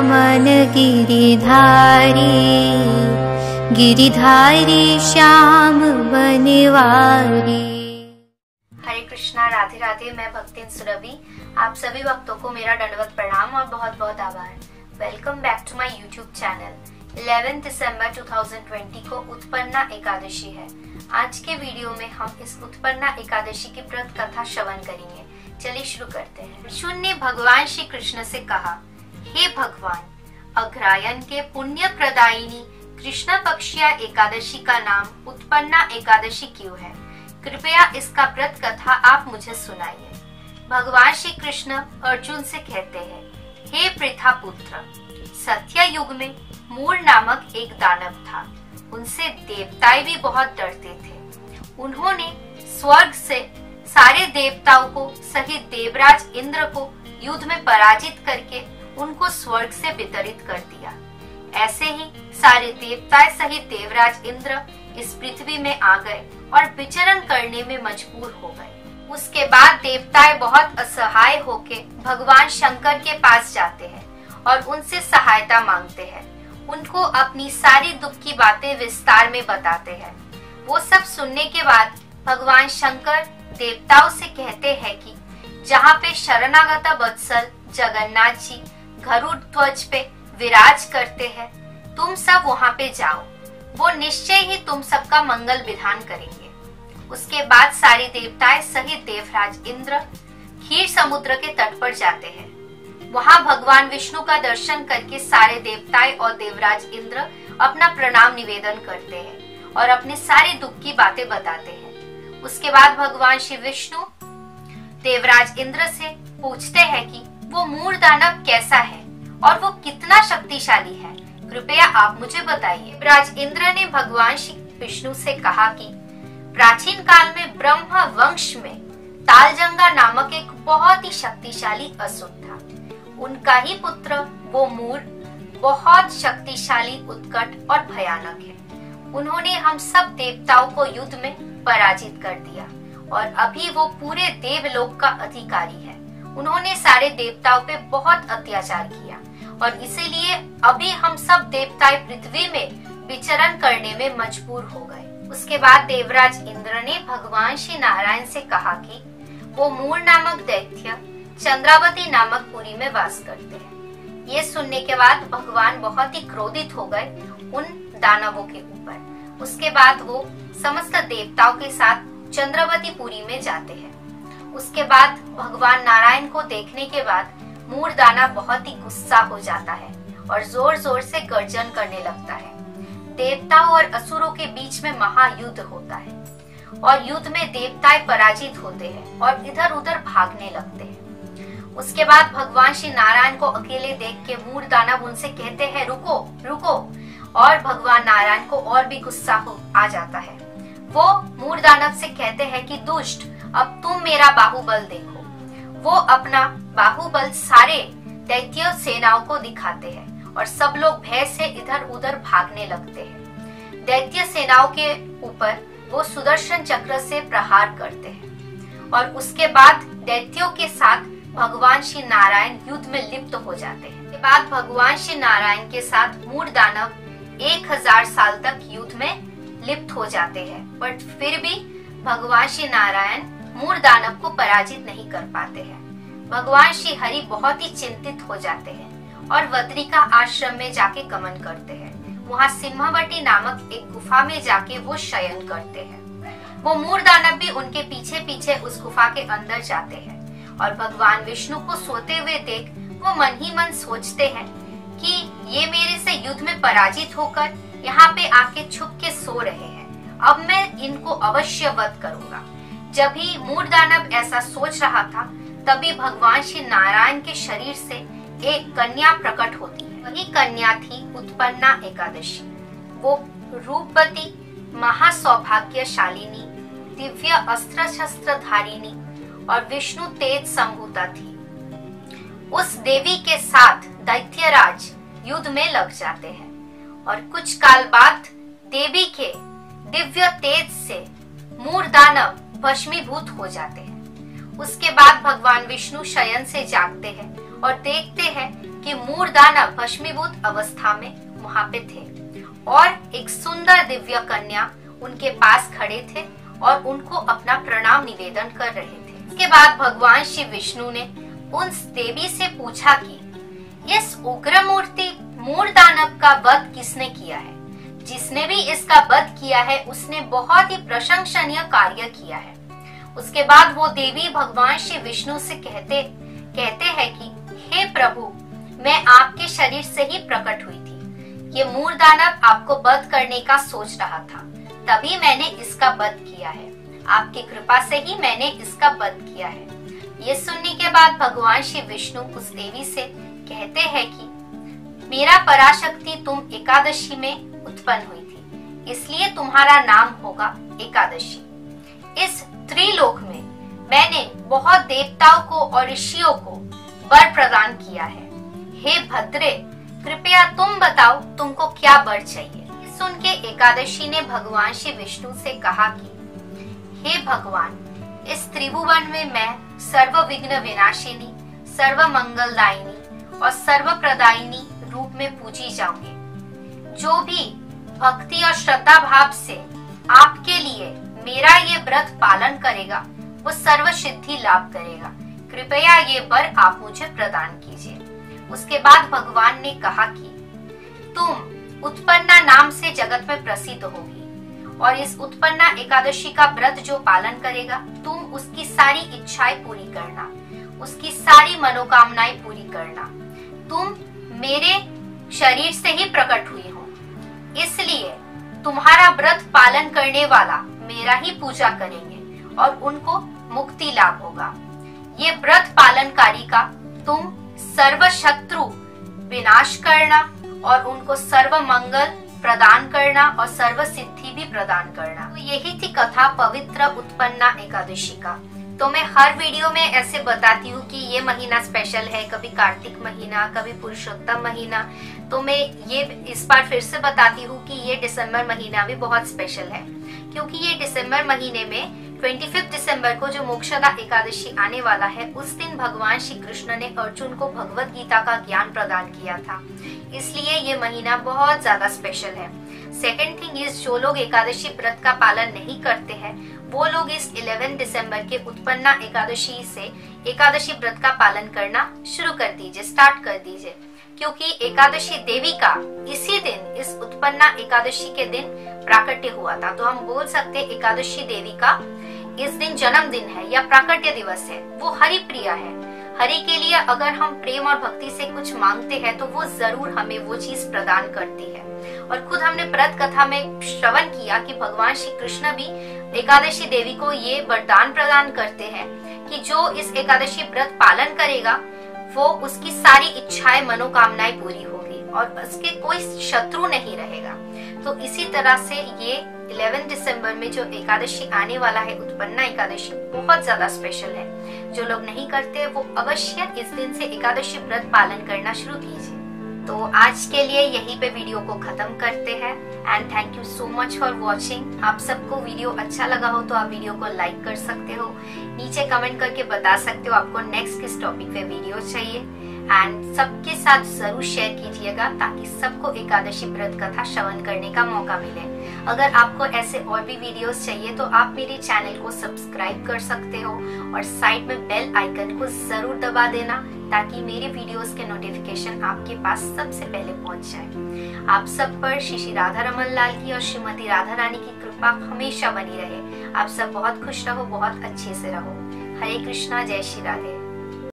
मन गिरिधारी, गिरिधारी श्याम बनवारी। हरे कृष्णा, राधे राधे। मैं भक्तिन सुरभि। आप सभी भक्तों को मेरा दंडवत प्रणाम और बहुत बहुत आभार। Welcome back to my YouTube channel. 11 दिसंबर 2020 को उत्पन्ना एकादशी है। आज के वीडियो में हम इस उत्पन्ना एकादशी की व्रत कथा श्रवण करेंगे। चलिए शुरू करते हैं। अर्जुन ने भगवान श्री कृष्ण से कहा, हे भगवान, अग्रायन के पुण्य प्रदायिनी कृष्ण पक्षीय एकादशी का नाम उत्पन्ना एकादशी क्यों है? कृपया इसका व्रत कथा आप मुझे सुनाइए। भगवान श्री कृष्ण अर्जुन से कहते हैं, हे पृथा पुत्र, सत्य युग में मूर नामक एक दानव था। उनसे देवताएं भी बहुत डरते थे। उन्होंने स्वर्ग से सारे देवताओं को सहित देवराज इंद्र को युद्ध में पराजित करके उनको स्वर्ग से वितरित कर दिया। ऐसे ही सारे देवताएं सहित देवराज इंद्र इस पृथ्वी में आ गए और विचरण करने में मजबूर हो गए। उसके बाद देवताएं बहुत असहाय होके भगवान शंकर के पास जाते हैं और उनसे सहायता मांगते हैं। उनको अपनी सारी दुख की बातें विस्तार में बताते हैं। वो सब सुनने के बाद भगवान शंकर देवताओं से कहते हैं कि जहाँ पे शरणागत वत्सल जगन्नाथ जी गरुड़ ध्वज पे विराज करते हैं, तुम सब वहाँ पे जाओ। वो निश्चय ही तुम सबका मंगल विधान करेंगे। उसके बाद सारे देवताएं सहित देवराज इंद्र क्षीर समुद्र के तट पर जाते हैं। वहाँ भगवान विष्णु का दर्शन करके सारे देवताएं और देवराज इंद्र अपना प्रणाम निवेदन करते हैं और अपने सारे दुख की बातें बताते हैं। उसके बाद भगवान श्री विष्णु देवराज इंद्र से पूछते हैं कि वो मूर दानव कैसा है और वो कितना शक्तिशाली है, कृपया आप मुझे बताइए। देवराज इंद्र ने भगवान श्री विष्णु से कहा कि प्राचीन काल में ब्रह्मा वंश में तालजंगा नामक एक बहुत ही शक्तिशाली असुर था। उनका ही पुत्र वो मूर बहुत शक्तिशाली, उत्कट और भयानक है। उन्होंने हम सब देवताओं को युद्ध में पराजित कर दिया और अभी वो पूरे देवलोक का अधिकारी है। उन्होंने सारे देवताओं पे बहुत अत्याचार किया और इसीलिए अभी हम सब देवताएं पृथ्वी में विचरण करने में मजबूर हो गए। उसके बाद देवराज इंद्र ने भगवान श्री नारायण से कहा कि वो मूर नामक दैत्य चंद्रावती नामक पुरी में वास करते हैं। ये सुनने के बाद भगवान बहुत ही क्रोधित हो गए उन दानवों के ऊपर। उसके बाद वो समस्त देवताओं के साथ चंद्रावती पुरी में जाते हैं। उसके बाद भगवान नारायण को देखने के बाद मूर दानव बहुत ही गुस्सा हो जाता है और जोर जोर से गर्जन करने लगता है। देवताओं और असुरों के बीच में महायुद्ध होता है और युद्ध में देवताएं पराजित होते हैं और इधर उधर भागने लगते हैं। उसके बाद भगवान श्री नारायण को अकेले देख के मूर दानव उनसे कहते हैं, रुको रुको, और भगवान नारायण को और भी गुस्सा आ जाता है। वो मूर दानव से कहते हैं कि दुष्ट, अब तुम मेरा बाहुबल देखो। वो अपना बाहुबल सारे दैत्य सेनाओं को दिखाते हैं और सब लोग भय से इधर उधर भागने लगते हैं। दैत्य सेनाओं के ऊपर वो सुदर्शन चक्र से प्रहार करते हैं और उसके बाद दैत्यों के साथ भगवान श्री नारायण युद्ध में लिप्त हो जाते हैं। इसके बाद भगवान श्री नारायण के साथ मूर दानव 1000 साल तक युद्ध में लिप्त हो जाते हैं, बट फिर भी भगवान श्री नारायण मूर दानव को पराजित नहीं कर पाते हैं। भगवान श्री हरि बहुत ही चिंतित हो जाते हैं और बद्रिका आश्रम में जाके गमन करते हैं। वहाँ सिंहवटी नामक एक गुफा में जाके वो शयन करते हैं। वो मूर दानव भी उनके पीछे पीछे उस गुफा के अंदर जाते हैं और भगवान विष्णु को सोते हुए देख वो मन ही मन सोचते हैं कि ये मेरे से युद्ध में पराजित होकर यहाँ पे आके छुप के सो रहे हैं, अब मैं इनको अवश्य वध करूंगा। जब ही मूर दानव ऐसा सोच रहा था तभी भगवान श्री नारायण के शरीर से एक कन्या प्रकट होती है। वही कन्या थी उत्पन्ना एकादशी। वो रूपवती, महासौभाग्यशालिनी, दिव्य अस्त्र शस्त्र धारिणी और विष्णु तेज संभूता थी। उस देवी के साथ दैत्यराज युद्ध में लग जाते हैं और कुछ काल बाद देवी के दिव्य तेज से मूर दानव भस्मीभूत हो जाते हैं। उसके बाद भगवान विष्णु शयन से जागते हैं और देखते हैं कि मूर्दानव भस्मीभूत अवस्था में वहां पे थे और एक सुंदर दिव्य कन्या उनके पास खड़े थे और उनको अपना प्रणाम निवेदन कर रहे थे। इसके बाद भगवान श्री विष्णु ने उन देवी से पूछा कि इस उग्र मूर्ति मूर्दानव का वध किसने किया है? जिसने भी इसका वध किया है उसने बहुत ही प्रशंसनीय कार्य किया है। उसके बाद वो देवी भगवान श्री विष्णु से कहते हैं कि हे प्रभु, मैं आपके शरीर से ही प्रकट हुई थी। ये मूर्दानव आपको वध करने का सोच रहा था, तभी मैंने इसका वध किया है। आपकी कृपा से ही मैंने इसका वध किया है। ये सुनने के बाद भगवान श्री विष्णु उस देवी से कहते हैं कि मेरा पराशक्ति तुम एकादशी में उत्पन्न हुई थी, इसलिए तुम्हारा नाम होगा एकादशी। इस त्रिलोक में मैंने बहुत देवताओं को और ऋषियों को वर प्रदान किया है। हे भद्रे, कृपया तुम बताओ तुमको क्या वर चाहिए? सुन के एकादशी ने भगवान श्री विष्णु से कहा कि हे भगवान, इस त्रिभुवन में मैं सर्व विघ्न विनाशिनी, सर्व मंगलदायिनी और सर्व प्रदायिनी रूप में पूजी जाऊंगी। जो भी भक्ति और श्रद्धा भाव से आपके लिए मेरा ये व्रत पालन करेगा वो सर्व सिद्धि लाभ करेगा। कृपया ये वर आप मुझे प्रदान कीजिए। उसके बाद भगवान ने कहा कि तुम उत्पन्ना नाम से जगत में प्रसिद्ध होगी और इस उत्पन्ना एकादशी का व्रत जो पालन करेगा तुम उसकी सारी इच्छाएं पूरी करना, उसकी सारी मनोकामनाएं पूरी करना। तुम मेरे शरीर से ही प्रकट हुई हो, इसलिए तुम्हारा व्रत पालन करने वाला मेरा ही पूजा करेंगे और उनको मुक्ति लाभ होगा। ये व्रत पालनकारी का तुम सर्व शत्रु विनाश करना और उनको सर्व मंगल प्रदान करना और सर्व सिद्धि भी प्रदान करना। तो यही थी कथा पवित्र उत्पन्ना एकादशी का। तो मैं हर वीडियो में ऐसे बताती हूँ कि ये महीना स्पेशल है, कभी कार्तिक महीना, कभी पुरुषोत्तम महीना। तो मैं ये इस बार फिर से बताती हूँ कि ये दिसंबर महीना भी बहुत स्पेशल है, क्योंकि ये दिसंबर महीने में 25 दिसंबर को जो मोक्षदा एकादशी आने वाला है, उस दिन भगवान श्री कृष्ण ने अर्जुन को भगवत गीता का ज्ञान प्रदान किया था। इसलिए ये महीना बहुत ज्यादा स्पेशल है। सेकेंड थिंग इज, जो लोग एकादशी व्रत का पालन नहीं करते हैं वो लोग इस 11 दिसंबर के उत्पन्ना एकादशी से एकादशी व्रत का पालन करना शुरू कर दीजिए, स्टार्ट कर दीजिए, क्योंकि एकादशी देवी का इसी दिन, इस उत्पन्ना एकादशी के दिन प्राकट्य हुआ था। तो हम बोल सकते हैं एकादशी देवी का इस दिन जन्मदिन है या प्राकट्य दिवस है। वो हरि प्रिया है। हरि के लिए अगर हम प्रेम और भक्ति से कुछ मांगते हैं तो वो जरूर हमें वो चीज प्रदान करती है। और खुद हमने व्रत कथा में श्रवण किया कि भगवान श्री कृष्ण भी एकादशी देवी को ये वरदान प्रदान करते हैं कि जो इस एकादशी व्रत पालन करेगा वो उसकी सारी इच्छाएं, मनोकामनाएं पूरी होगी और उसके कोई शत्रु नहीं रहेगा। तो इसी तरह से ये 11 दिसंबर में जो एकादशी आने वाला है, उत्पन्ना एकादशी, बहुत ज्यादा स्पेशल है। जो लोग नहीं करते वो अवश्य इस दिन से एकादशी व्रत पालन करना शुरू कीजिए। तो आज के लिए यहीं पे वीडियो को खत्म करते हैं and thank you so much for watching. आप सबको वीडियो अच्छा लगा हो तो आप वीडियो को लाइक कर सकते हो, नीचे कमेंट करके बता सकते हो आपको नेक्स्ट किस टॉपिक पे वीडियो चाहिए एंड सबके साथ जरूर शेयर कीजिएगा ताकि सबको एकादशी व्रत कथा श्रवण करने का मौका मिले। अगर आपको ऐसे और भी वीडियोस चाहिए तो आप मेरे चैनल को सब्सक्राइब कर सकते हो और साइड में बेल आइकन को जरूर दबा देना ताकि मेरे वीडियोस के नोटिफिकेशन आपके पास सबसे पहले पहुंच जाए। आप सब पर श्री राधा रमन लाल की और श्रीमती राधा रानी की कृपा हमेशा बनी रहे। आप सब बहुत खुश रहो, बहुत अच्छे से रहो। हरे कृष्णा, जय श्री राधे।